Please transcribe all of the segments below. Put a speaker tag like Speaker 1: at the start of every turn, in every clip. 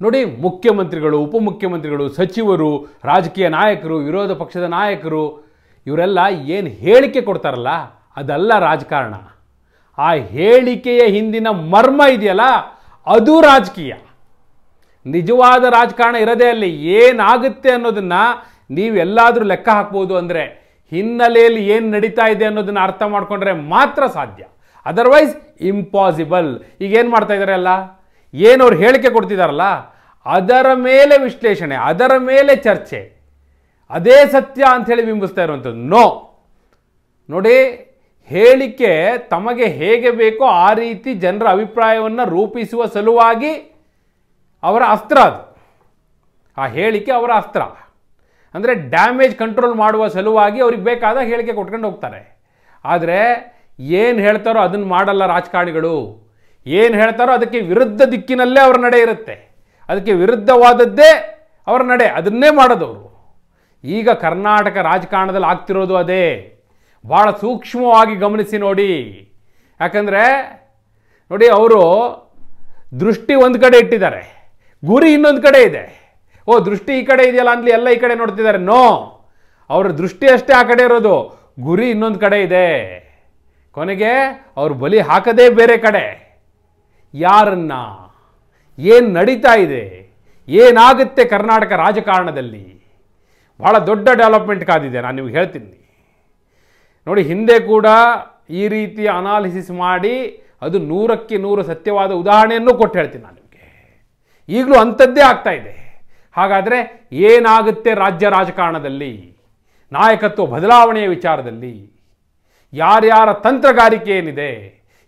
Speaker 1: ನೋಡಿ, ಮುಖ್ಯಮಂತ್ರಿಗಳು, ಉಪಮುಖ್ಯಮಂತ್ರಿಗಳು, ಸಚಿವರು, ರಾಜಕೀಯ ನಾಯಕರು, ವಿರೋಧ ಪಕ್ಷದ ನಾಯಕರು ಇವರೆಲ್ಲ ಏನು ಹೇಳಿಕೆ ಕೊಡ್ತಾರಲ್ಲ ಅದಲ್ಲ ರಾಜಕಾರಣ. ಆ ಹೇಳಿಕೆಯ ಹಿಂದಿನ ಮರ್ಮ ಇದೆಯಲ್ಲ ಅದು ರಾಜಕೀಯ. ನಿಜವಾದ ರಾಜಕಾರಣ ಇರೋದೇ ಅಲ್ಲಿ. ಏನಾಗುತ್ತೆ ಅನ್ನೋದನ್ನು ನೀವೆಲ್ಲಾದರೂ ಲೆಕ್ಕ ಹಾಕ್ಬೋದು. ಅಂದರೆ ಹಿನ್ನೆಲೆಯಲ್ಲಿ ಏನು ನಡೀತಾ ಇದೆ ಅನ್ನೋದನ್ನು ಅರ್ಥ ಮಾಡಿಕೊಂಡ್ರೆ ಮಾತ್ರ ಸಾಧ್ಯ, ಅದರ್ವೈಸ್ ಇಂಪಾಸಿಬಲ್. ಈಗ ಏನು ಮಾಡ್ತಾ ಇದ್ದಾರೆ ಅಲ್ಲ, ಏನು ಅವ್ರು ಹೇಳಿಕೆ ಕೊಡ್ತಿದ್ದಾರಲ್ಲ ಅದರ ಮೇಲೆ ವಿಶ್ಲೇಷಣೆ, ಅದರ ಮೇಲೆ ಚರ್ಚೆ, ಅದೇ ಸತ್ಯ ಅಂಥೇಳಿ ಬಿಂಬಿಸ್ತಾ ಇರುವಂಥದ್ದು. ನೋಡಿ, ಹೇಳಿಕೆ ತಮಗೆ ಹೇಗೆ ಬೇಕೋ ಆ ರೀತಿ ಜನರ ಅಭಿಪ್ರಾಯವನ್ನು ರೂಪಿಸುವ ಸಲುವಾಗಿ ಅವರ ಅಸ್ತ್ರ ಅದು. ಆ ಹೇಳಿಕೆ ಅವರ ಅಸ್ತ್ರ. ಅಂದರೆ ಡ್ಯಾಮೇಜ್ ಕಂಟ್ರೋಲ್ ಮಾಡುವ ಸಲುವಾಗಿ ಅವ್ರಿಗೆ ಬೇಕಾದ ಹೇಳಿಕೆ ಕೊಟ್ಕೊಂಡು ಹೋಗ್ತಾರೆ. ಆದರೆ ಏನು ಹೇಳ್ತಾರೋ ಅದನ್ನು ಮಾಡಲ್ಲ ರಾಜಕಾರಣಿಗಳು. ಏನು ಹೇಳ್ತಾರೋ ಅದಕ್ಕೆ ವಿರುದ್ಧ ದಿಕ್ಕಿನಲ್ಲೇ ಅವರ ನಡೆ ಇರುತ್ತೆ. ಅದಕ್ಕೆ ವಿರುದ್ಧವಾದದ್ದೇ ಅವರ ನಡೆ, ಅದನ್ನೇ ಮಾಡೋದವರು. ಈಗ ಕರ್ನಾಟಕ ರಾಜಕಾರಣದಲ್ಲಿ ಆಗ್ತಿರೋದು ಅದೇ. ಭಾಳ ಸೂಕ್ಷ್ಮವಾಗಿ ಗಮನಿಸಿ ನೋಡಿ. ಯಾಕಂದರೆ ನೋಡಿ, ಅವರು ದೃಷ್ಟಿ ಒಂದು ಕಡೆ ಇಟ್ಟಿದ್ದಾರೆ, ಗುರಿ ಇನ್ನೊಂದು ಕಡೆ ಇದೆ. ದೃಷ್ಟಿ ಈ ಕಡೆ ಇದೆಯಲ್ಲ ಅಂದ್ಲಿ ಎಲ್ಲ ಈ ಕಡೆ ನೋಡ್ತಿದ್ದಾರೆ. ಅವರ ದೃಷ್ಟಿ ಅಷ್ಟೇ ಆ ಕಡೆ ಇರೋದು, ಗುರಿ ಇನ್ನೊಂದು ಕಡೆ ಇದೆ. ಕೊನೆಗೆ ಅವರು ಬಲಿ ಹಾಕದೇ ಬೇರೆ ಕಡೆ. ಯಾರನ್ನ, ಏನು ನಡೀತಾ ಇದೆ, ಏನಾಗುತ್ತೆ ಕರ್ನಾಟಕ ರಾಜಕಾರಣದಲ್ಲಿ, ಭಾಳ ದೊಡ್ಡ ಡೆವಲಪ್ಮೆಂಟ್ ಕಾದಿದೆ. ನಾನು ನಿಮ್ಗೆ ಹೇಳ್ತೀನಿ ನೋಡಿ. ಹಿಂದೆ ಕೂಡ ಈ ರೀತಿಯ ಅನಾಲಿಸಿಸ್ ಮಾಡಿ ಅದು 100ಕ್ಕೆ 100 ಸತ್ಯವಾದ ಉದಾಹರಣೆಯನ್ನು ಕೊಟ್ಟು ಹೇಳ್ತೀನಿ ನಾನು ನಿಮಗೆ. ಈಗಲೂ ಅಂಥದ್ದೇ ಆಗ್ತಾ ಇದೆ. ಹಾಗಾದರೆ ಏನಾಗುತ್ತೆ ರಾಜ್ಯ ರಾಜಕಾರಣದಲ್ಲಿ, ನಾಯಕತ್ವ ಬದಲಾವಣೆಯ ವಿಚಾರದಲ್ಲಿ ಯಾರ್ಯಾರ ತಂತ್ರಗಾರಿಕೆ ಏನಿದೆ?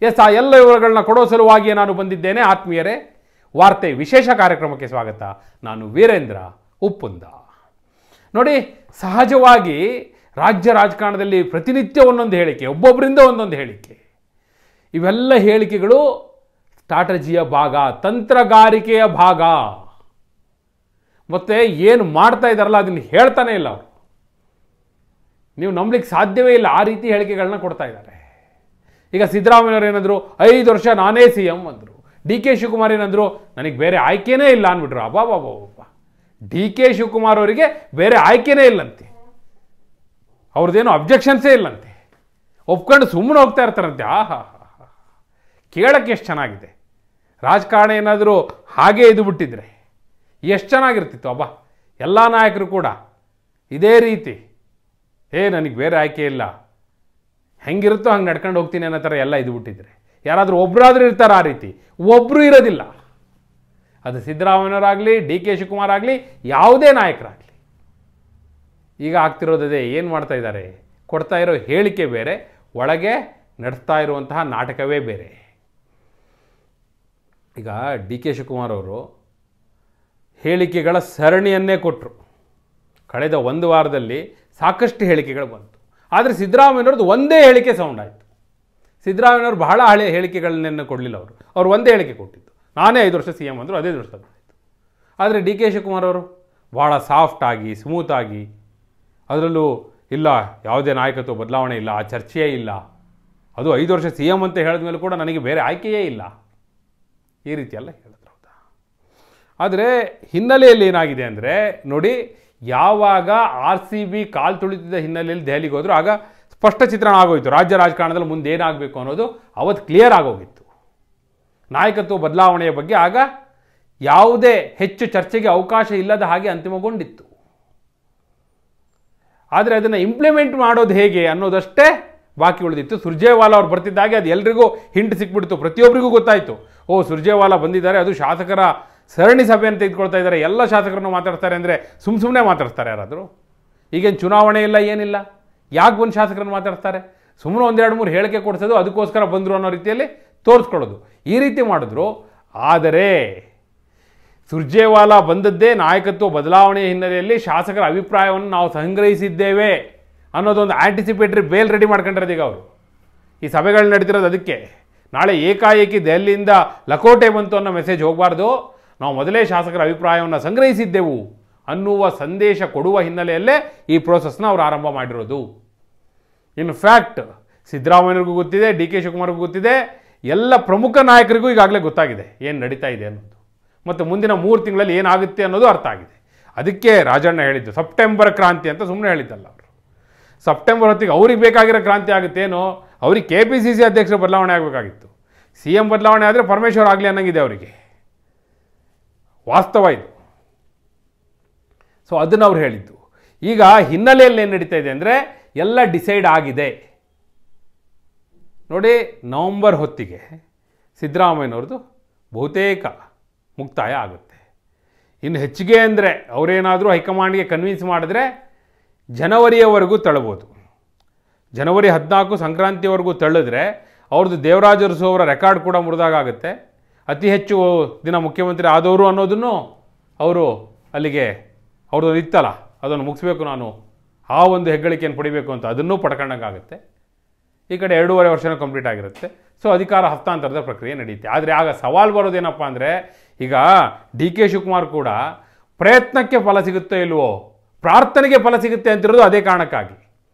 Speaker 1: ಆ ಎಲ್ಲ ವಿವರಗಳನ್ನ ಕೊಡೋ ಸಲುವಾಗಿಯೇ ನಾನು ಬಂದಿದ್ದೇನೆ. ಆತ್ಮೀಯರೇ, ವಾರ್ತೆ ವಿಶೇಷ ಕಾರ್ಯಕ್ರಮಕ್ಕೆ ಸ್ವಾಗತ. ನಾನು ವೀರೇಂದ್ರ ಉಪ್ಪುಂದ. ನೋಡಿ, ಸಹಜವಾಗಿ ರಾಜ್ಯ ರಾಜಕಾರಣದಲ್ಲಿ ಪ್ರತಿನಿತ್ಯ ಒಂದೊಂದು ಹೇಳಿಕೆ, ಒಬ್ಬೊಬ್ಬರಿಂದ ಒಂದೊಂದು ಹೇಳಿಕೆ. ಇವೆಲ್ಲ ಹೇಳಿಕೆಗಳು ಸ್ಟ್ರಾಟಜಿಯ ಭಾಗ, ತಂತ್ರಗಾರಿಕೆಯ ಭಾಗ. ಮತ್ತು ಏನು ಮಾಡ್ತಾ ಇದ್ದಾರಲ್ಲ ಅದನ್ನು ಹೇಳ್ತಾನೆ ಇಲ್ಲ ಅವರು. ನೀವು ನಂಬಲಿಕ್ಕೆ ಸಾಧ್ಯವೇ ಇಲ್ಲ, ಆ ರೀತಿ ಹೇಳಿಕೆಗಳನ್ನ ಕೊಡ್ತಾ ಇದ್ದಾರೆ. ಈಗ ಸಿದ್ದರಾಮಯ್ಯವ್ರು ಏನಂದರು, 5 ವರ್ಷ ನಾನೇ CM ಅಂದರು. DK ಶಿವಕುಮಾರ್ ಏನಂದರು, ನನಗೆ ಬೇರೆ ಆಯ್ಕೆನೇ ಇಲ್ಲ ಅಂದ್ಬಿಟ್ರು. ಅಬ್ಬಾಬಾಬಾ, DK ಶಿವಕುಮಾರ್ ಅವರಿಗೆ ಬೇರೆ ಆಯ್ಕೆನೇ ಇಲ್ಲಂತೆ, ಅವ್ರದ್ದೇನು ಅಬ್ಜೆಕ್ಷನ್ಸೇ ಇಲ್ಲಂತೆ, ಒಪ್ಕೊಂಡು ಸುಮ್ಮನೆ ಹೋಗ್ತಾ ಇರ್ತಾರಂತೆ. ಕೇಳೋಕ್ಕೆ ಎಷ್ಟು ಚೆನ್ನಾಗಿದೆ. ರಾಜಕಾರಣ ಏನಾದರೂ ಹಾಗೇ ಇದು ಬಿಟ್ಟಿದ್ರೆ ಎಷ್ಟು ಚೆನ್ನಾಗಿರ್ತಿತ್ತು. ಎಲ್ಲ ನಾಯಕರು ಕೂಡ ಇದೇ ರೀತಿ, ನನಗೆ ಬೇರೆ ಆಯ್ಕೆ ಇಲ್ಲ, ಹೆಂಗಿರುತ್ತೋ ಹಂಗೆ ನಡ್ಕೊಂಡು ಹೋಗ್ತೀನಿ ಅನ್ನೋ ಥರ ಎಲ್ಲ ಇದು ಬಿಟ್ಟಿದ್ರೆ, ಯಾರಾದರೂ ಒಬ್ಬರಾದರೂ ಇರ್ತಾರೆ ಆ ರೀತಿ? ಒಬ್ಬರು ಇರೋದಿಲ್ಲ. ಅದು ಸಿದ್ದರಾಮಯ್ಯನವರಾಗಲಿ, DK ಶಿವಕುಮಾರ್ ಆಗಲಿ, ಯಾವುದೇ ನಾಯಕರಾಗಲಿ. ಈಗ ಆಗ್ತಿರೋದೇ, ಏನು ಮಾಡ್ತಾ ಇದ್ದಾರೆ, ಕೊಡ್ತಾ ಇರೋ ಹೇಳಿಕೆ ಬೇರೆ, ಒಳಗೆ ನಡೆಸ್ತಾ ಇರುವಂತಹ ನಾಟಕವೇ ಬೇರೆ. ಈಗ DK ಶಿವಕುಮಾರ್ ಅವರು ಹೇಳಿಕೆಗಳ ಸರಣಿಯನ್ನೇ ಕೊಟ್ಟರು. ಕಳೆದ 1 ವಾರದಲ್ಲಿ ಸಾಕಷ್ಟು ಹೇಳಿಕೆಗಳು ಬಂತು. ಆದರೆ ಸಿದ್ದರಾಮಯ್ಯನವ್ರದ್ದು ಒಂದೇ ಹೇಳಿಕೆ ಸೌಂಡ್ ಆಯಿತು. ಸಿದ್ದರಾಮಯ್ಯನವರು ಬಹಳ ಹಳೆಯ ಹೇಳಿಕೆಗಳನ್ನೇನು ಕೊಡಲಿಲ್ಲ. ಅವರು ಒಂದೇ ಹೇಳಿಕೆ ಕೊಟ್ಟಿದ್ದು, ನಾನೇ 5 ವರ್ಷ CM ಅಂದರು, ಅದೇ ವರ್ಷ ಆಯಿತು. ಆದರೆ DK ಶಿವಕುಮಾರ್ ಅವರು ಭಾಳ ಸಾಫ್ಟಾಗಿ, ಸ್ಮೂತಾಗಿ, ಅದರಲ್ಲೂ ಇಲ್ಲ ಯಾವುದೇ ನಾಯಕತ್ವ ಬದಲಾವಣೆ ಇಲ್ಲ, ಆ ಚರ್ಚೆಯೇ ಇಲ್ಲ, ಅದು 5 ವರ್ಷ CM ಅಂತ ಹೇಳಿದ ಮೇಲೆ ಕೂಡ ನನಗೆ ಬೇರೆ ಆಯ್ಕೆಯೇ ಇಲ್ಲ, ಈ ರೀತಿಯೆಲ್ಲ ಹೇಳಿದ್ರು. ಹೌದಾ? ಆದರೆ ಹಿನ್ನೆಲೆಯಲ್ಲಿ ಏನಾಗಿದೆ ಅಂದರೆ ನೋಡಿ, ಯಾವಾಗ RCB ಕಾಲು ತುಳಿತಿದ್ದ ಹಿನ್ನೆಲೆಯಲ್ಲಿ ದೆಹಲಿಗೆ ಹೋದ್ರು ಆಗ ಸ್ಪಷ್ಟ ಚಿತ್ರಣ ಆಗೋಯಿತು. ರಾಜ್ಯ ರಾಜಕಾರಣದಲ್ಲಿ ಮುಂದೆ ಏನಾಗಬೇಕು ಅನ್ನೋದು ಅವತ್ತು ಕ್ಲಿಯರ್ ಆಗೋಗಿತ್ತು. ನಾಯಕತ್ವ ಬದಲಾವಣೆಯ ಬಗ್ಗೆ ಆಗ ಯಾವುದೇ ಹೆಚ್ಚು ಚರ್ಚೆಗೆ ಅವಕಾಶ ಇಲ್ಲದ ಹಾಗೆ ಅಂತಿಮಗೊಂಡಿತ್ತು. ಆದರೆ ಅದನ್ನು ಇಂಪ್ಲಿಮೆಂಟ್ ಮಾಡೋದು ಹೇಗೆ ಅನ್ನೋದಷ್ಟೇ ಬಾಕಿ ಉಳಿದಿತ್ತು. ಸುರ್ಜೇವಾಲಾ ಅವ್ರು ಬರ್ತಿದ್ದಾಗೆ ಅದು ಎಲ್ರಿಗೂ ಹಿಂಟ್ ಸಿಕ್ಬಿಡ್ತು, ಪ್ರತಿಯೊಬ್ಬರಿಗೂ ಗೊತ್ತಾಯಿತು. ಸುರ್ಜೇವಾಲಾ ಬಂದಿದ್ದಾರೆ, ಅದು ಶಾಸಕರ ಸರಣಿ ಸಭೆಯನ್ನು ತೆಗೆದುಕೊಳ್ತಾ ಇದ್ದಾರೆ, ಎಲ್ಲ ಶಾಸಕರನ್ನು ಮಾತಾಡ್ತಾರೆ ಅಂದರೆ ಸುಮ್ಮನೆ ಮಾತಾಡ್ತಾರೆ ಯಾರಾದರೂ? ಈಗೇನು ಚುನಾವಣೆ ಇಲ್ಲ, ಏನಿಲ್ಲ, ಯಾಕೆ ಬಂದು ಶಾಸಕರನ್ನು ಮಾತಾಡ್ತಾರೆ? ಸುಮ್ಮನೆ 1-2-3 ಹೇಳಿಕೆ ಕೊಡಿಸೋದು, ಅದಕ್ಕೋಸ್ಕರ ಬಂದರು ಅನ್ನೋ ರೀತಿಯಲ್ಲಿ ತೋರಿಸ್ಕೊಳ್ಳೋದು, ಈ ರೀತಿ ಮಾಡಿದ್ರು. ಆದರೆ ಸುರ್ಜೇವಾಲಾ ಬಂದದ್ದೇ ನಾಯಕತ್ವ ಬದಲಾವಣೆಯ ಹಿನ್ನೆಲೆಯಲ್ಲಿ ಶಾಸಕರ ಅಭಿಪ್ರಾಯವನ್ನು ನಾವು ಸಂಗ್ರಹಿಸಿದ್ದೇವೆ ಅನ್ನೋದೊಂದು ಆ್ಯಂಟಿಸಿಪೇಟ್ರಿ ಬೇಲ್ ರೆಡಿ ಮಾಡ್ಕೊಂಡಿರೋದು ಈಗ ಅವರು. ಈ ಸಭೆಗಳು ನಡೀತಿರೋದು ಅದಕ್ಕೆ. ನಾಳೆ ಏಕಾಏಕಿ ದೆಹಲಿಯಿಂದ ಲಕೋಟೆ ಬಂತು ಅನ್ನೋ ಮೆಸೇಜ್ ಹೋಗಬಾರ್ದು, ನಾವು ಮೊದಲೇ ಶಾಸಕರ ಅಭಿಪ್ರಾಯವನ್ನು ಸಂಗ್ರಹಿಸಿದ್ದೆವು ಅನ್ನುವ ಸಂದೇಶ ಕೊಡುವ ಹಿನ್ನೆಲೆಯಲ್ಲೇ ಈ ಪ್ರೋಸೆಸ್ನ ಅವರು ಆರಂಭ ಮಾಡಿರೋದು. ಇನ್ಫ್ಯಾಕ್ಟ್ ಸಿದ್ದರಾಮಯ್ಯರಿಗೂ ಗೊತ್ತಿದೆ, DK ಶಿವಕುಮಾರ್ಗೂ ಗೊತ್ತಿದೆ, ಎಲ್ಲ ಪ್ರಮುಖ ನಾಯಕರಿಗೂ ಈಗಾಗಲೇ ಗೊತ್ತಾಗಿದೆ ಏನು ನಡೀತಾ ಇದೆ ಅನ್ನೋದು. ಮತ್ತು ಮುಂದಿನ 3 ತಿಂಗಳಲ್ಲಿ ಏನಾಗುತ್ತೆ ಅನ್ನೋದು ಅರ್ಥ ಆಗಿದೆ. ಅದಕ್ಕೆ ರಾಜಣ್ಣ ಹೇಳಿದ್ದು ಸೆಪ್ಟೆಂಬರ್ ಕ್ರಾಂತಿ ಅಂತ ಸುಮ್ಮನೆ ಹೇಳಿದ್ದಲ್ಲ ಅವರು. ಸೆಪ್ಟೆಂಬರ್ ಹೊತ್ತಿಗೆ ಅವ್ರಿಗೆ ಬೇಕಾಗಿರೋ ಕ್ರಾಂತಿ ಆಗುತ್ತೇನೋ, ಅವ್ರಿಗೆ KPCC ಅಧ್ಯಕ್ಷರ ಬದಲಾವಣೆ ಆಗಬೇಕಾಗಿತ್ತು. CM ಬದಲಾವಣೆ ಆದರೆ ಪರಮೇಶ್ವರ್ ಆಗಲಿ ಅನ್ನಂಗಿದೆ ಅವರಿಗೆ, ವಾಸ್ತವ ಇದು. ಸೊ ಅದನ್ನು ಅವ್ರು ಹೇಳಿದ್ದು. ಈಗ ಹಿನ್ನೆಲೆಯಲ್ಲಿ ಏನು ನಡೀತಾ ಇದೆ ಅಂದರೆ ಎಲ್ಲ ಡಿಸೈಡ್ ಆಗಿದೆ ನೋಡಿ. ನವಂಬರ್ ಹೊತ್ತಿಗೆ ಸಿದ್ದರಾಮಯ್ಯನವ್ರದ್ದು ಬಹುತೇಕ ಮುಕ್ತಾಯ ಆಗುತ್ತೆ. ಇನ್ನು ಹೆಚ್ಚಿಗೆ ಅಂದರೆ ಅವರೇನಾದರೂ ಹೈಕಮಾಂಡ್ಗೆ ಕನ್ವಿನ್ಸ್ ಮಾಡಿದ್ರೆ ಜನವರಿಯವರೆಗೂ ತಳ್ಬೋದು. ಜನವರಿ 14 ಸಂಕ್ರಾಂತಿವರೆಗೂ ತಳ್ಳಿದ್ರೆ ಅವ್ರದ್ದು ದೇವರಾಜ ಅರಸು ಅವರ ರೆಕಾರ್ಡ್ ಕೂಡ ಮುರಿದಾಗುತ್ತೆ. ಅತಿ ಹೆಚ್ಚು ದಿನ ಮುಖ್ಯಮಂತ್ರಿ ಆದವರು ಅನ್ನೋದನ್ನು ಅವರು ಅಲ್ಲಿಗೆ ಅವ್ರದ್ದು ಇತ್ತಲ್ಲ, ಅದನ್ನು ಮುಗಿಸ್ಬೇಕು ನಾನು, ಆ ಒಂದು ಹೆಗ್ಗಳಿಕೆಯನ್ನು ಪಡಿಬೇಕು ಅಂತ ಅದನ್ನೂ ಪಡ್ಕೊಂಡಂಗಾಗುತ್ತೆ. ಈ ಕಡೆ 2.5 ವರ್ಷನೂ ಕಂಪ್ಲೀಟ್ ಆಗಿರುತ್ತೆ. ಸೊ ಅಧಿಕಾರ ಹಸ್ತಾಂತರದ ಪ್ರಕ್ರಿಯೆ ನಡೆಯುತ್ತೆ. ಆದರೆ ಆಗ ಸವಾಲು ಬರೋದೇನಪ್ಪ ಅಂದರೆ, ಈಗ DK ಶಿವಕುಮಾರ್ ಕೂಡ ಪ್ರಯತ್ನಕ್ಕೆ ಫಲ ಸಿಗುತ್ತೋ ಇಲ್ವೋ, ಪ್ರಾರ್ಥನೆಗೆ ಫಲ ಸಿಗುತ್ತೆ ಅಂತಿರೋದು ಅದೇ ಕಾರಣಕ್ಕಾಗಿ.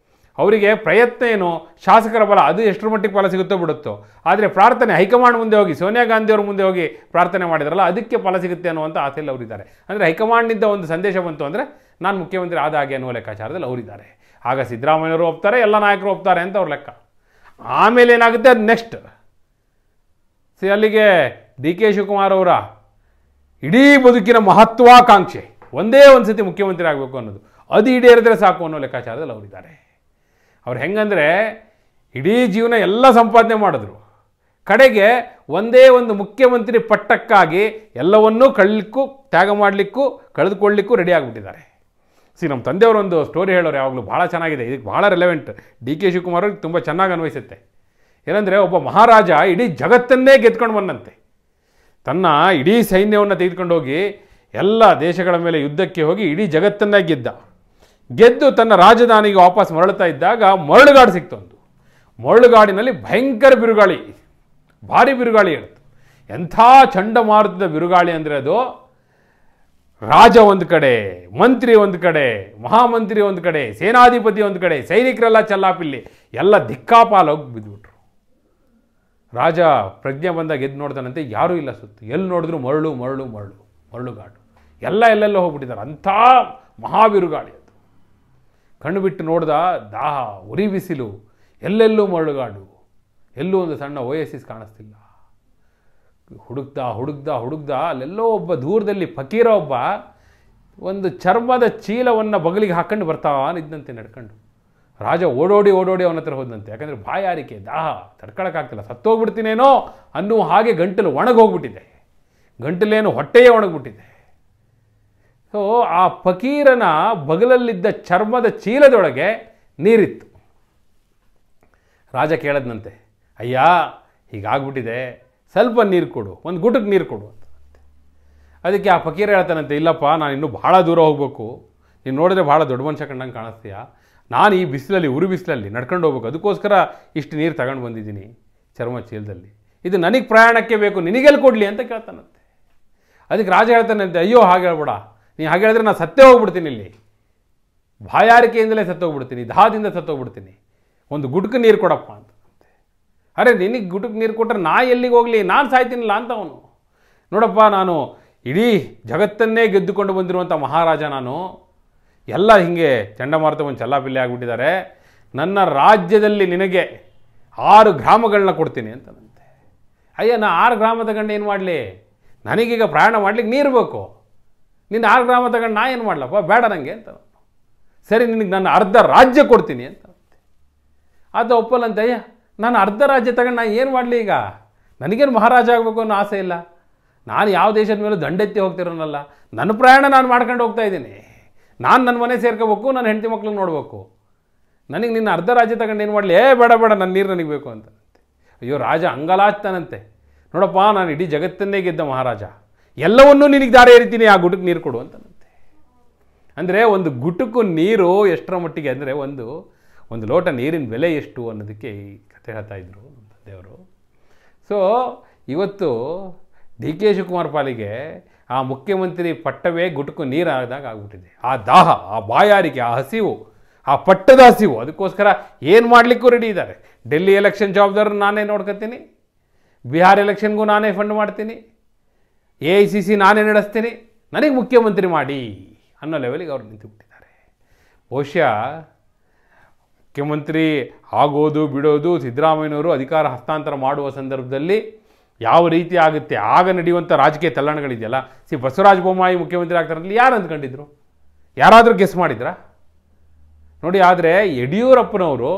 Speaker 1: ಅವರಿಗೆ ಪ್ರಯತ್ನ ಏನು, ಶಾಸಕರ ಬಲ ಅದು ಎಷ್ಟರ ಮಟ್ಟಿಗೆ ಫಲ ಸಿಗುತ್ತೋ ಬಿಡುತ್ತೋ, ಆದರೆ ಪ್ರಾರ್ಥನೆ ಹೈಕಮಾಂಡ್ ಮುಂದೆ ಹೋಗಿ ಸೋನಿಯಾ ಗಾಂಧಿಯವ್ರ ಮುಂದೆ ಹೋಗಿ ಪ್ರಾರ್ಥನೆ ಮಾಡಿದ್ರಲ್ಲ, ಅದಕ್ಕೆ ಫಲ ಸಿಗುತ್ತೆ ಅನ್ನುವಂಥ ಆಸೆಯಲ್ಲಿ ಅವರಿದ್ದಾರೆ. ಅಂದರೆ ಹೈಕಮಾಂಡ್ನಿಂದ ಒಂದು ಸಂದೇಶ ಬಂತು ಅಂದರೆ ನಾನು ಮುಖ್ಯಮಂತ್ರಿ ಆದ ಹಾಗೆ ಅನ್ನುವ ಲೆಕ್ಕಾಚಾರದಲ್ಲಿ ಅವರಿದ್ದಾರೆ. ಆಗ ಸಿದ್ದರಾಮಯ್ಯವರು ಒಪ್ತಾರೆ, ಎಲ್ಲ ನಾಯಕರು ಒಪ್ತಾರೆ ಅಂತ ಅವ್ರ ಲೆಕ್ಕ. ಆಮೇಲೆ ಏನಾಗುತ್ತೆ ಅದು ನೆಕ್ಸ್ಟ್. ಅಲ್ಲಿಗೆ DK ಶಿವಕುಮಾರ್ ಅವರ ಇಡೀ ಬದುಕಿನ ಮಹತ್ವಾಕಾಂಕ್ಷೆ ಒಂದೇ ಒಂದು ಸತಿ ಮುಖ್ಯಮಂತ್ರಿ ಆಗಬೇಕು ಅನ್ನೋದು, ಅದು ಈಡೇರಿದ್ರೆ ಸಾಕು ಅನ್ನೋ ಲೆಕ್ಕಾಚಾರದಲ್ಲಿ ಅವರಿದ್ದಾರೆ. ಅವ್ರು ಹೆಂಗಂದರೆ ಇಡೀ ಜೀವನ ಎಲ್ಲ ಸಂಪಾದನೆ ಮಾಡಿದ್ರು, ಕಡೆಗೆ ಒಂದೇ ಒಂದು ಮುಖ್ಯಮಂತ್ರಿ ಪಟ್ಟಕ್ಕಾಗಿ ಎಲ್ಲವನ್ನೂ ಕಳಲಿಕ್ಕೂ ತ್ಯಾಗ ಮಾಡಲಿಕ್ಕೂ ಕಳೆದುಕೊಳ್ಳಿಕ್ಕೂ ರೆಡಿ ಆಗಿಬಿಟ್ಟಿದ್ದಾರೆ. ನಮ್ಮ ತಂದೆಯವರೊಂದು ಸ್ಟೋರಿ ಹೇಳೋರು ಯಾವಾಗಲೂ ಭಾಳ ಚೆನ್ನಾಗಿದೆ, ಇದಕ್ಕೆ ಭಾಳ ರೆಲೆವೆಂಟ್. DK ಶಿವಕುಮಾರ್ ಅವ್ರಿಗೆ ತುಂಬ ಚೆನ್ನಾಗಿ ಅನ್ವಯಿಸುತ್ತೆ. ಏನಂದರೆ, ಒಬ್ಬ ಮಹಾರಾಜ ಇಡೀ ಜಗತ್ತನ್ನೇ ಗೆದ್ಕೊಂಡು ಬಂದಂತೆ. ತನ್ನ ಇಡೀ ಸೈನ್ಯವನ್ನು ತೆಗೆದುಕೊಂಡು ಹೋಗಿ ಎಲ್ಲ ದೇಶಗಳ ಮೇಲೆ ಯುದ್ಧಕ್ಕೆ ಹೋಗಿ ಇಡೀ ಜಗತ್ತನ್ನೇ ಗೆದ್ದು ತನ್ನ ರಾಜಧಾನಿಗೆ ವಾಪಸ್ ಮರಳುತ್ತಾ ಇದ್ದಾಗ ಮರಳುಗಾಡು ಸಿಕ್ತು. ಒಂದು ಮರಳುಗಾಡಿನಲ್ಲಿ ಭಯಂಕರ ಬಿರುಗಾಳಿ, ಭಾರಿ ಬಿರುಗಾಳಿ ಹೇಳ್ತು. ಎಂಥ ಚಂಡಮಾರುತದ ಬಿರುಗಾಳಿ ಅಂದರೆ ಅದು ರಾಜ ಒಂದು ಕಡೆ, ಮಂತ್ರಿ ಒಂದು ಕಡೆ, ಮಹಾಮಂತ್ರಿ ಒಂದು ಕಡೆ, ಸೇನಾಧಿಪತಿ ಒಂದು ಕಡೆ, ಸೈನಿಕರೆಲ್ಲ ಚಲ್ಲಾಪಿಲ್ಲಿ ಎಲ್ಲ ದಿಕ್ಕಾಪಾಲೋಗಿ ಬಿದ್ದುಬಿಟ್ರು. ರಾಜ ಪ್ರಜ್ಞೆ ಬಂದಾಗ ಎದ್ದು ನೋಡ್ತಾನಂತೆ, ಯಾರೂ ಇಲ್ಲ ಸುತ್ತು, ಎಲ್ಲಿ ನೋಡಿದ್ರು ಮರಳುಗಾಡು, ಎಲ್ಲೆಲ್ಲೋ ಹೋಗ್ಬಿಟ್ಟಿದ್ದಾರೆ. ಅಂಥ ಮಹಾಬಿರುಗಾಳಿ ಅದು. ಕಣ್ಣು ಬಿಟ್ಟು ನೋಡ್ದ, ದಾಹ, ಉರಿ ಬಿಸಿಲು, ಎಲ್ಲೆಲ್ಲೂ ಮರಳುಗಾಡು, ಎಲ್ಲೂ ಒಂದು ಸಣ್ಣ ಓಯಸಿಸ್ ಕಾಣಿಸ್ತಿಲ್ಲ. ಹುಡುಕ್ದ ಅಲ್ಲೆಲ್ಲೋ ಒಬ್ಬ ದೂರದಲ್ಲಿ ಫಕೀರ ಒಬ್ಬ ಒಂದು ಚರ್ಮದ ಚೀಲವನ್ನು ಬಗಲಿಗೆ ಹಾಕೊಂಡು ಬರ್ತಾನಿದ್ದಂತೆ ನಡ್ಕೊಂಡು. ರಾಜ ಓಡೋಡಿ ಅವನ ಹತ್ರ ಹೋದಂತೆ. ಯಾಕಂದರೆ ಬಾಯಾರಿಕೆ, ದಾಹ ತಡ್ಕೊಳಕ್ಕಾಗ್ತಿಲ್ಲ, ಸತ್ತೋಗ್ಬಿಡ್ತೀನೇನೋ ಅನ್ನುವ ಹಾಗೆ ಗಂಟಲು ಒಣಗೋಗ್ಬಿಟ್ಟಿದೆ, ಗಂಟಲೇನು ಹೊಟ್ಟೆಯೇ ಒಣಗ್ಬಿಟ್ಟಿದೆ. ಸೊ ಆ ಫಕೀರನ ಬಗಲಲ್ಲಿದ್ದ ಚರ್ಮದ ಚೀಲದೊಳಗೆ ನೀರಿತ್ತು. ರಾಜ ಕೇಳದ್ನಂತೆ, ಅಯ್ಯ ಹೀಗಾಗ್ಬಿಟ್ಟಿದೆ, ಸ್ವಲ್ಪ ನೀರು ಕೊಡು, ಒಂದು ಗುಟಕ್ಕೆ ನೀರು ಕೊಡು ಅಂತ. ಅದಕ್ಕೆ ಆ ಫಕೀರ ಹೇಳ್ತಾನಂತೆ, ಇಲ್ಲಪ್ಪ ನಾನು ಇನ್ನೂ ಭಾಳ ದೂರ ಹೋಗಬೇಕು, ನೀನು ನೋಡಿದ್ರೆ ಭಾಳ ದೊಡ್ಡ ಮನುಷ್ಯ ಕಂಡಂಗೆ ಕಾಣಿಸ್ತೀಯ, ನಾನು ಈ ಬಿಸಿಲಲ್ಲಿ ಉರಿ ಬಿಸಿಲಲ್ಲಿ ನಡ್ಕೊಂಡು ಹೋಗ್ಬೇಕು, ಅದಕ್ಕೋಸ್ಕರ ಇಷ್ಟು ನೀರು ತಗೊಂಡು ಬಂದಿದ್ದೀನಿ ಚರ್ಮ ಚೀಲದಲ್ಲಿ, ಇದು ನನಗೆ ಪ್ರಯಾಣಕ್ಕೆ ಬೇಕು, ನಿನಗೆಲ್ಲಿ ಕೊಡಲಿ ಅಂತ ಕೇಳ್ತಾನಂತೆ. ಅದಕ್ಕೆ ರಾಜ ಹೇಳ್ತಾನಂತೆ, ಅಯ್ಯೋ ಹಾಗೆ ಹೇಳ್ಬೇಡ, ನೀನು ಹಾಗೆ ಹೇಳಿದ್ರೆ ನಾನು ಸತ್ತೇ ಹೋಗ್ಬಿಡ್ತೀನಿ, ಇಲ್ಲಿ ಬಾಯಾರಿಕೆಯಿಂದಲೇ ಸತ್ತೋಗ್ಬಿಡ್ತೀನಿ, ದಾಹದಿಂದ ಸತ್ತೋಗ್ಬಿಡ್ತೀನಿ, ಒಂದು ಗುಟಕ್ಕೆ ನೀರು ಕೊಡಪ್ಪ ಅಂತ. ಅರೆ ನಿನಗೆ ಗುಟಕ್ಕೆ ನೀರು ಕೊಟ್ಟರೆ ನಾ ಎಲ್ಲಿಗೆ ಹೋಗಲಿ, ನಾನು ಸಾಯ್ತೀನಿಲ್ಲ ಅಂತ ಅವನು. ನೋಡಪ್ಪ, ನಾನು ಇಡೀ ಜಗತ್ತನ್ನೇ ಗೆದ್ದುಕೊಂಡು ಬಂದಿರುವಂಥ ಮಹಾರಾಜ, ನಾನು ಎಲ್ಲ ಹೀಗೆ ಚಂಡಮಾರುತ ಒಂದು ಚಲ್ಲಾಪಿಲ್ಲೆ ಆಗಿಬಿಟ್ಟಿದ್ದಾರೆ, ನನ್ನ ರಾಜ್ಯದಲ್ಲಿ ನಿನಗೆ 6 ಗ್ರಾಮಗಳನ್ನ ಕೊಡ್ತೀನಿ ಅಂತಂತೆ. ಅಯ್ಯ ನಾ 6 ಗ್ರಾಮ ತಗೊಂಡು ಏನು ಮಾಡಲಿ, ನನಗೀಗ ಪ್ರಯಾಣ ಮಾಡ್ಲಿಕ್ಕೆ ನೀರು ಬೇಕು, ನಿನ್ನ 6 ಗ್ರಾಮ ತಗೊಂಡು ನಾ ಏನು ಮಾಡಲಪ್ಪ, ಬೇಡ ನನಗೆ ಅಂತ. ಸರಿ ನಿನಗೆ ನಾನು ಅರ್ಧ ರಾಜ್ಯ ಕೊಡ್ತೀನಿ ಅಂತ. ಆತ ಒಪ್ಪಲ್ಲಂತೆ, ಅಯ್ಯ ನಾನು ಅರ್ಧ ರಾಜ್ಯ ತಗೊಂಡು ನಾನು ಏನು ಮಾಡಲಿ, ಈಗ ನನಗೇನು ಮಹಾರಾಜ ಆಗಬೇಕು ಅನ್ನೋ ಆಸೆ ಇಲ್ಲ, ನಾನು ಯಾವ ದೇಶದ ಮೇಲೂ ದಂಡೆತ್ತಿ ಹೋಗ್ತಿರೋನಲ್ಲ, ನನ್ನ ಪ್ರಯಾಣ ನಾನು ಮಾಡ್ಕೊಂಡು ಹೋಗ್ತಾ ಇದ್ದೀನಿ, ನಾನು ನನ್ನ ಮನೆ ಸೇರ್ಕೋಬೇಕು, ನನ್ನ ಹೆಂಡತಿ ಮಕ್ಳನ್ನ ನೋಡಬೇಕು, ನನಗೆ ನಿನ್ನ ಅರ್ಧ ರಾಜ್ಯ ತಗೊಂಡು ಏನು ಮಾಡಲಿ, ಬೇಡ ನನ್ನ ನೀರು ನನಗೆ ಬೇಕು ಅಂತ. ಅಯ್ಯೋ ರಾಜ ಅಂಗಲಾಚ್ತಾನಂತೆ, ನೋಡಪ್ಪ ನಾನು ಇಡೀ ಜಗತ್ತನ್ನೇ ಗೆದ್ದ ಮಹಾರಾಜ, ಎಲ್ಲವನ್ನೂ ನಿನಗೆ ದಾರಿ ಎರಿತೀನಿ, ಆ ಗುಟಕ್ಕೆ ನೀರು ಕೊಡು ಅಂತನಂತೆ. ಅಂದರೆ ಒಂದು ಗುಟುಕು ನೀರು ಎಷ್ಟರ ಮಟ್ಟಿಗೆ ಅಂದರೆ ಒಂದು ಲೋಟ ನೀರಿನ ಬೆಲೆ ಎಷ್ಟು ಅನ್ನೋದಕ್ಕೆ ಈ ಕಥೆ ಹೇಳ್ತಾ ಇದ್ರು ನಮ್ಮ ತಂದೆಯವರು. ಸೊ ಇವತ್ತು DK ಶಿವಕುಮಾರ್ ಪಾಲಿಗೆ ಆ ಮುಖ್ಯಮಂತ್ರಿ ಪಟ್ಟವೇ ಗುಟುಕು ನೀರಾದಾಗ ಆಗ್ಬಿಟ್ಟಿದೆ. ಆ ದಾಹ, ಆ ಬಾಯಾರಿಕೆ, ಆ ಹಸಿವು, ಆ ಪಟ್ಟದ ಹಸಿವು, ಅದಕ್ಕೋಸ್ಕರ ಏನು ಮಾಡಲಿಕ್ಕೂ ರೆಡಿ ಇದ್ದಾರೆ. ಡೆಲ್ಲಿ ಎಲೆಕ್ಷನ್ ಜವಾಬ್ದಾರರು ನಾನೇ ನೋಡ್ಕೊತೀನಿ, ಬಿಹಾರ್ ಎಲೆಕ್ಷನ್ಗೂ ನಾನೇ ಫಂಡ್ ಮಾಡ್ತೀನಿ, AICC ನಾನೇ ನಡೆಸ್ತೀನಿ, ನನಗೆ ಮುಖ್ಯಮಂತ್ರಿ ಮಾಡಿ ಅನ್ನೋ ಲೆವೆಲಿಗೆ ಅವ್ರು ನಿಂತುಬಿಟ್ಟಿದ್ದಾರೆ. ಬಹುಶಃ ಮುಖ್ಯಮಂತ್ರಿ ಆಗೋದು ಬಿಡೋದು ಸಿದ್ದರಾಮಯ್ಯನವರು ಅಧಿಕಾರ ಹಸ್ತಾಂತರ ಮಾಡುವ ಸಂದರ್ಭದಲ್ಲಿ ಯಾವ ರೀತಿ ಆಗುತ್ತೆ, ಆಗ ನಡೆಯುವಂಥ ರಾಜಕೀಯ ತಲ್ಲಣಗಳಿದೆಯಲ್ಲ. ಬಸವರಾಜ ಬೊಮ್ಮಾಯಿ ಮುಖ್ಯಮಂತ್ರಿ ಆಗ್ತಾರಲ್ಲಿ ಯಾರು ಅಂದ್ಕೊಂಡಿದ್ರು? ಯಾರಾದರೂ ಗೆಸ್ ಮಾಡಿದ್ರಾ ನೋಡಿ? ಆದರೆ ಯಡಿಯೂರಪ್ಪನವರು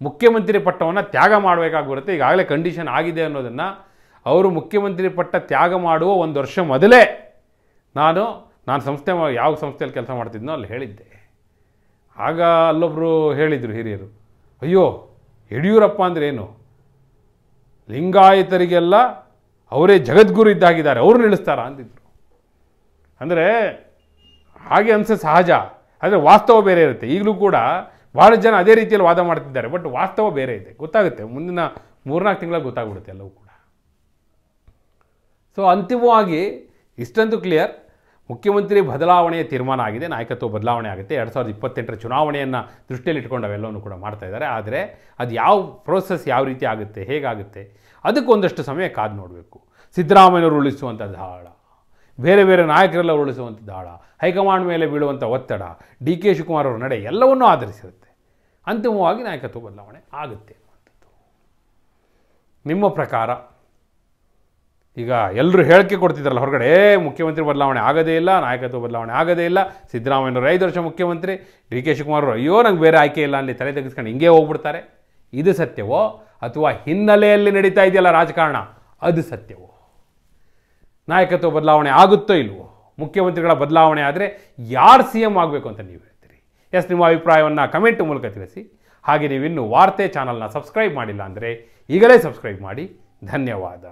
Speaker 1: ಮುಖ್ಯಮಂತ್ರಿ ಪಟ್ಟವನ್ನು ತ್ಯಾಗ ಮಾಡಬೇಕಾಗಿ ಬರುತ್ತೆ. ಈಗಾಗಲೇ ಕಂಡೀಷನ್ ಆಗಿದೆ ಅನ್ನೋದನ್ನು ಅವರು ಮುಖ್ಯಮಂತ್ರಿ ಪಟ್ಟ ತ್ಯಾಗ ಮಾಡುವ 1 ವರ್ಷ ಮೊದಲೇ ನಾನು ಯಾವ ಸಂಸ್ಥೆಯಲ್ಲಿ ಕೆಲಸ ಮಾಡ್ತಿದ್ನೋ ಅಲ್ಲಿ ಹೇಳಿದ್ದೆ. ಆಗ ಅಲ್ಲೊಬ್ಬರು ಹೇಳಿದರು ಹಿರಿಯರು, ಅಯ್ಯೋ ಯಡಿಯೂರಪ್ಪ ಅಂದರೆ ಏನು, ಲಿಂಗಾಯತರಿಗೆಲ್ಲ ಅವರೇ ಜಗದ್ಗುರು ಇದ್ದಾಗಿದ್ದಾರೆ, ಅವರು ನಿಲ್ಲಿಸ್ತಾರ ಅಂತಿದ್ರು. ಅಂದರೆ ಹಾಗೆ ಅನ್ಸೋ ಸಹಜ, ಆದರೆ ವಾಸ್ತವ ಬೇರೆ ಇರುತ್ತೆ. ಈಗಲೂ ಕೂಡ ಭಾಳ ಜನ ಅದೇ ರೀತಿಯಲ್ಲಿ ವಾದ ಮಾಡ್ತಿದ್ದಾರೆ, ಬಟ್ ವಾಸ್ತವ ಬೇರೆ ಇದೆ. ಗೊತ್ತಾಗುತ್ತೆ, ಮುಂದಿನ 3-4 ತಿಂಗಳಲ್ಲಿ ಗೊತ್ತಾಗ್ಬಿಡುತ್ತೆ ಎಲ್ಲವೂ ಕೂಡ. ಸೊ ಅಂತಿಮವಾಗಿ ಇಷ್ಟಂತೂ ಕ್ಲಿಯರ್, ಮುಖ್ಯಮಂತ್ರಿ ಬದಲಾವಣೆಯ ತೀರ್ಮಾನ ಆಗಿದೆ, ನಾಯಕತ್ವ ಬದಲಾವಣೆ ಆಗುತ್ತೆ. 2028ರ ಚುನಾವಣೆಯನ್ನು ದೃಷ್ಟಿಯಲ್ಲಿ ಇಟ್ಕೊಂಡು ಅವೆಲ್ಲವನ್ನೂ ಕೂಡ ಮಾಡ್ತಾ ಇದ್ದಾರೆ. ಆದರೆ ಅದು ಯಾವ ಪ್ರೋಸೆಸ್ ಯಾವ ರೀತಿ ಆಗುತ್ತೆ, ಹೇಗಾಗುತ್ತೆ, ಅದಕ್ಕೊಂದಷ್ಟು ಸಮಯ ಕಾದು ನೋಡಬೇಕು. ಸಿದ್ದರಾಮಯ್ಯನವರು ಉಳಿಸುವಂಥದ್ದು ದಾಳ, ಬೇರೆ ಬೇರೆ ನಾಯಕರೆಲ್ಲ ಉಳಿಸುವಂಥ ದಾಳ, ಹೈಕಮಾಂಡ್ ಮೇಲೆ ಬೀಳುವಂಥ ಒತ್ತಡ, DK ಶಿವಕುಮಾರ್ ಅವರ ನಡೆ ಎಲ್ಲವನ್ನೂ ಆಧರಿಸಿರುತ್ತೆ. ಅಂತಿಮವಾಗಿ ನಾಯಕತ್ವ ಬದಲಾವಣೆ ಆಗುತ್ತೆ ಅನ್ನುವಂಥದ್ದು. ನಿಮ್ಮ ಪ್ರಕಾರ ಈಗ ಎಲ್ಲರೂ ಹೇಳಿಕೆ ಕೊಡ್ತಿದ್ದಾರಲ್ಲ ಹೊರಗಡೆ, ಮುಖ್ಯಮಂತ್ರಿ ಬದಲಾವಣೆ ಆಗೋದೇ ಇಲ್ಲ, ನಾಯಕತ್ವ ಬದಲಾವಣೆ ಆಗೋದೇ ಇಲ್ಲ, ಸಿದ್ದರಾಮಯ್ಯನವರು 5 ವರ್ಷ ಮುಖ್ಯಮಂತ್ರಿ, DK ಶಿವಕುಮಾರ್ ಅವರು ಅಯ್ಯೋ ನಂಗೆ ಬೇರೆ ಆಯ್ಕೆ ಇಲ್ಲ ಅಲ್ಲಿ ತಲೆ ತೆಗೆಸ್ಕೊಂಡು ಹಿಂಗೆ ಹೋಗ್ಬಿಡ್ತಾರೆ. ಇದು ಸತ್ಯವೋ ಅಥವಾ ಹಿನ್ನೆಲೆಯಲ್ಲಿ ನಡೀತಾ ಇದೆಯಲ್ಲ ರಾಜಕಾರಣ ಅದು ಸತ್ಯವೋ? ನಾಯಕತ್ವ ಬದಲಾವಣೆ ಆಗುತ್ತೋ ಇಲ್ವೋ? ಮುಖ್ಯಮಂತ್ರಿಗಳ ಬದಲಾವಣೆ ಆದರೆ ಯಾರು CM ಆಗಬೇಕು ಅಂತ ನೀವು ಹೇಳ್ತೀರಿ? ನಿಮ್ಮ ಅಭಿಪ್ರಾಯವನ್ನು ಕಮೆಂಟ್ ಮೂಲಕ ತಿಳಿಸಿ. ಹಾಗೆ ನೀವಿನ್ನೂ ವಾರ್ತೆ ಚಾನಲ್ನ ಸಬ್ಸ್ಕ್ರೈಬ್ ಮಾಡಿಲ್ಲ ಅಂದರೆ ಈಗಲೇ ಸಬ್ಸ್ಕ್ರೈಬ್ ಮಾಡಿ. ಧನ್ಯವಾದ.